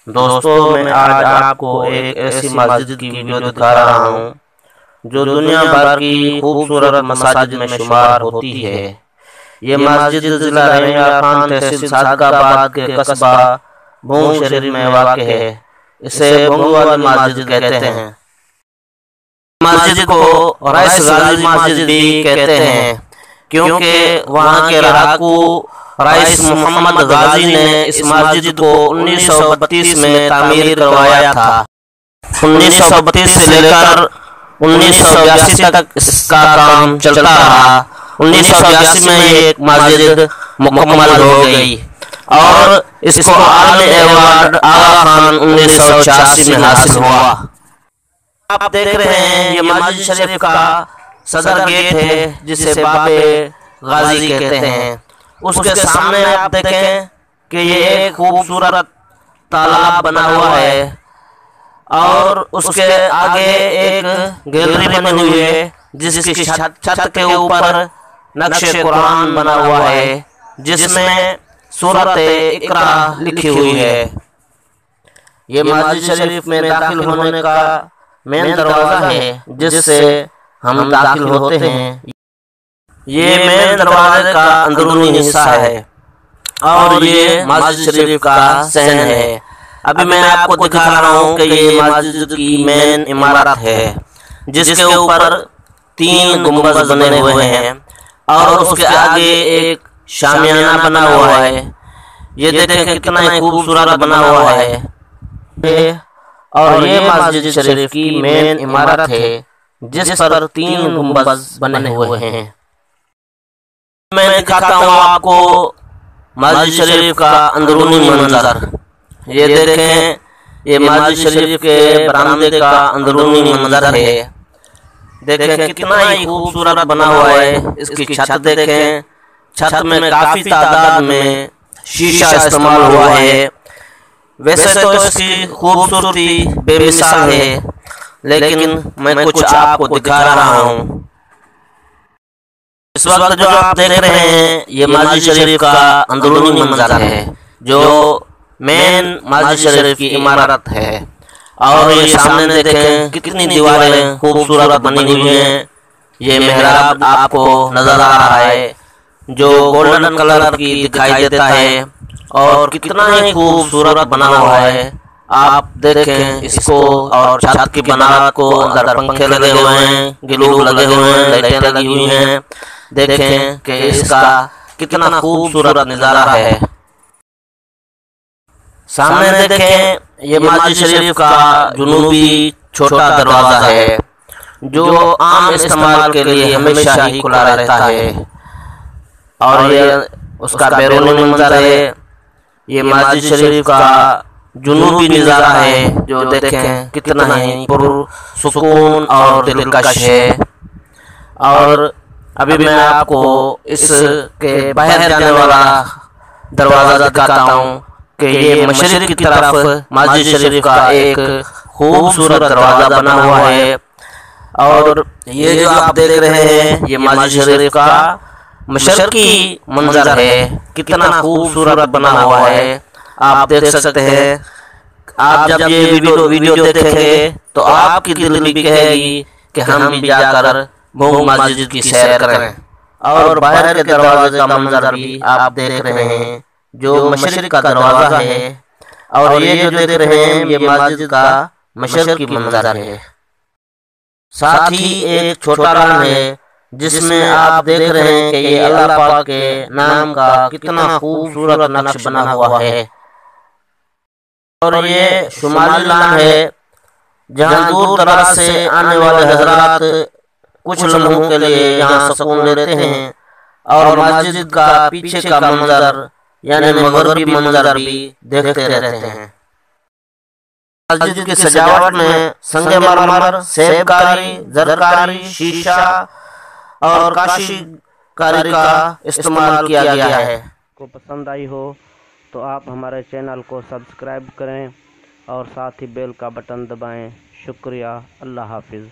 दोस्तों, मैं आज आपको एक ऐसी मस्जिद की वीडियो दिखा रहा हूँ जो दुनिया भर की खूबसूरत मसाजिद में शुमार होती है। ये मस्जिद जिला रहीमयार खान तहसील सादकाबाद के कस्बा भूंग शरीफ में वाक़ है। इसे भूंग वाली मस्जिद कहते हैं। मस्जिद को रईस गाजी मस्जिद भी कहते हैं क्योंकि वहाँ के लड़ाकू रईस मोहम्मद गाजी ने इस मस्जिद को 1932 में तामीर करवाया था। 1932 से लेकर 1982 तक इसका काम चलता रहा। 1982 में ये मस्जिद मुकम्मल हो गई और इसको आलमी अवार्ड आगा खान 1986 में हासिल हुआ। आप देख रहे हैं ये मस्जिद शरीफ का सदर गेट है जिसे बाबे गाजी कहते हैं। उसके सामने आप देखें कि ये एक खूबसूरत तालाब बना हुआ है और उसके आगे एक गैलरी बनी हुई है जिसकी छत के ऊपर नक्शे कुरान बना हुआ है जिसमें सूरत इकरा लिखी हुई है। ये मस्जिद शरीफ में दाखिल होने का मेन दरवाजा है जिससे हम दाखिल होते हैं। ये मेन दरवाजे का अंदरूनी हिस्सा है और ये मस्जिद शरीफ का सहन है। अभी मैं आपको दिखा रहा हूँ कि ये मस्जिद की मेन इमारत है जिसके ऊपर 3 गुंबद बने हुए हैं और उसके आगे एक शामियाना बना हुआ है। ये देखें कितना ही खूबसूरत बना हुआ है और ये मस्जिद शरीफ की मेन इमारत है जिस पर 3 गुंबद बने हुए हैं। मैं दिखाता हूँ आपको मस्जिद शरीफ का अंदरूनी मंजर। ये देखें, ये मस्जिद शरीफ के बरामदे का अंदरूनी मंजर है। देखें कितना ही खूबसूरत बना हुआ है। इसकी छत देखें, छत में काफी तादाद में शीशा इस्तेमाल हुआ है। वैसे तो इसकी खूबसूरती बेमिसाल है लेकिन मैं कुछ आपको दिखा रहा हूँ। इस वक्त जो आप देख रहे हैं ये मस्जिद शरीफ का अंदरूनी मंजर है जो मेन मस्जिद शरीफ की इमारत है। और ये सामने देखें कितनी दीवारें खूबसूरत बनी हुई हैं। ये मेहराब आपको नजर आ रहा है जो गोल्डन कलर की दिखाई देता है और कितना ही खूबसूरत बना हुआ है। आप देखें इसको और छत की बनावट को, अंदर पंखे लगे हुए हैं, ग्लू लगे हुए हैं, लाइटें लगी हुई हैं। देखें कि इसका कितना खूबसूरत नज़ारा है। सामने देखें ये मस्जिद शरीफ का जुनूबी छोटा दरवाजा है जो आम इस्तेमाल के लिए हमेशा ही खुला रहता है और ये उसका बैरूनी मंजर है। ये मस्जिद शरीफ का जुनूबी नज़ारा है जो देखें कितना ही पुरसुकून और दिलकश है। और अभी मैं आपको इसके बाहर जाने वाला दरवाज़ा दिखाता हूँ कि ये मशरिक़ की तरफ मस्जिद शरीफ का एक खूबसूरत दरवाज़ा बना हुआ है। और ये जो आप देख रहे हैं ये मस्जिद शरीफ का मशरिक़ी मंजर है। कितना खूबसूरत बना हुआ है आप देख सकते हैं। आप जब ये वीडियो देखेंगे तो आपकी दिल भी कहेगी कि हम भी जाकर भूंग मस्जिद की सैर करें। और बाहर के दरवाजे का मंजर भी आप देख रहे हैं जो मशरिक़ का दरवाज़ा है और ये जो देख रहे हैं ये मस्जिद का मशरिक़ी मंजर है। साथ ही एक छोटा लान है जिसमें आप देख रहे हैं कि ये अल्लाह पाक के नाम का कितना खूबसूरत नक्श बना हुआ है। और ये शुमाली लान है जहाँ दूर दराज से आने वाले हजरात कुछ लम्हों के लिए यहाँ सुकून लेते हैं और मस्जिद का पीछे का मंजर यानी मगरबी मंजर भी देखते रहते हैं। मस्जिद की सजावट में संगमरमर, सेबकारी, जरकारी, शीशा और काशीकारी का इस्तेमाल किया गया है। को पसंद आई हो तो आप हमारे चैनल को सब्सक्राइब करें और साथ ही बेल का बटन दबाएं। शुक्रिया। अल्लाह हाफिज़।